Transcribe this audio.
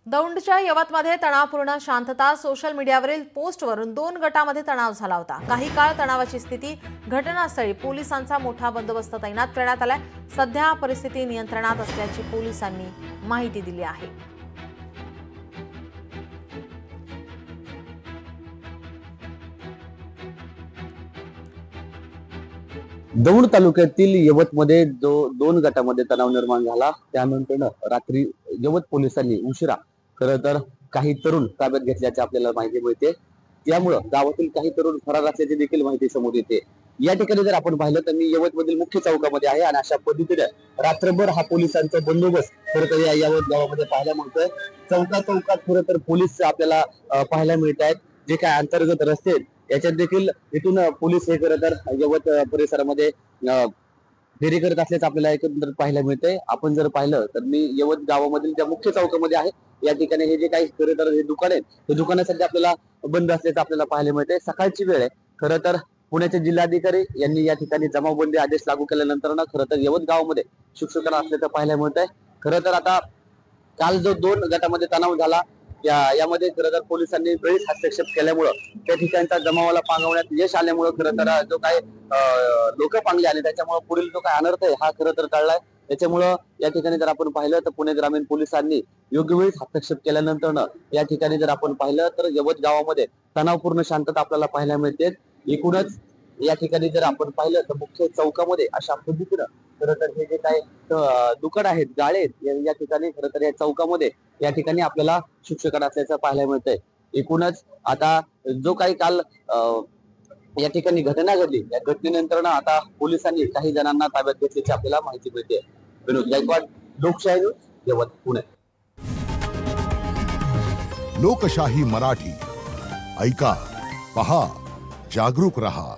दौंडच्या यवतमध्ये तणावपूर्ण शांतता. सोशल मीडियावरील पोस्टवरून 2 गटांमध्ये तणाव झाला होता. काही काळ तणावाची स्थिती. घटनास्थळी पोलिसांचा मोठा बंदोबस्त तैनात करण्यात आलाय. सध्या परिस्थिती नियंत्रणात असल्याची पोलिसांनी माहिती दिली आहे. दौंड तालुक्यातील यवतमध्ये जो 2 गटामध्ये तणाव निर्माण झाला, त्यानंतर रात्री यवत पोलिसांनी उशिरा खरं तर काही तरुण ताब्यात घेतल्याची आपल्याला माहिती मिळते. त्यामुळं गावातील काही तरुण फरार असल्याची देखील माहिती समोर येते. या ठिकाणी जर आपण पाहिलं तर मी यवतमधील मुख्य चौकामध्ये आहे आणि अशा पद्धतीने रात्रभर हा पोलिसांचा बंदोबस्त खरं तर या यवत गावामध्ये पाहायला मिळतोय. चौकात खरं तर पोलीस आपल्याला पाहायला मिळत आहेत. जे काय अंतर्गत रस्ते आहेत याच्यात देखील इथून पोलीस हे खरं तर यवत परिसरामध्ये फेरी करत असल्याचं आपल्याला एकंदर पाहायला मिळतंय. आपण जर पाहिलं तर मी यवत गावामधील ज्या मुख्य चौकामध्ये आहे, या ठिकाणी हे जे काही खरं तर हे दुकान आहेत, हे दुकानं सध्या आपल्याला बंद असल्याचं आपल्याला पाहायला मिळतंय. सकाळची वेळ आहे. खरं तर पुण्याचे जिल्हाधिकारी यांनी या ठिकाणी जमावबंदी आदेश लागू केल्यानंतर खरं तर यवत गावामध्ये शुकशुकाट असल्याचं पाहायला मिळतंय. खरं तर आता काल जो 2 गटामध्ये तणाव झाला यामध्ये खरं तर पोलिसांनी वेळीच हस्तक्षेप केल्यामुळं त्या ठिकाणचा जमावाला पांगवण्यात यश आल्यामुळं खरं तर जो काही लोक पांगले आले त्याच्यामुळे पुढील जो काय अनर्थ आहे हा खरं तर टळलाय. त्याच्यामुळं या ठिकाणी जर आपण पाहिलं तर पुणे ग्रामीण पोलिसांनी योग्य वेळीच हस्तक्षेप केल्यानंतर या ठिकाणी जर आपण पाहिलं तर यवत गावामध्ये तणावपूर्ण शांतता आपल्याला पाहायला मिळते. एकूणच या ठिकाणी जर आपण पाहिलं तर मुख्य चौकामध्ये अशा पद्धतीनं खरं तर हे जे काही दुकान आहेत, गाळे आहेत, या ठिकाणी खरं तर या चौकामध्ये या ठिकाणी आपल्याला शुकशुकाट असल्याचं पाहायला मिळतंय. एकूणच आता जो काही काल या ठिकाणी घटना घडली, या घटनेनंतर आता पोलिसांनी काही जणांना ताब्यात घेतल्याची आपल्याला माहिती मिळते. विनोद गायकवाड, लोकशाही न्यूज, यवत, पुणे. लोकशाही मराठी ऐका, पहा, जागरूक रहा.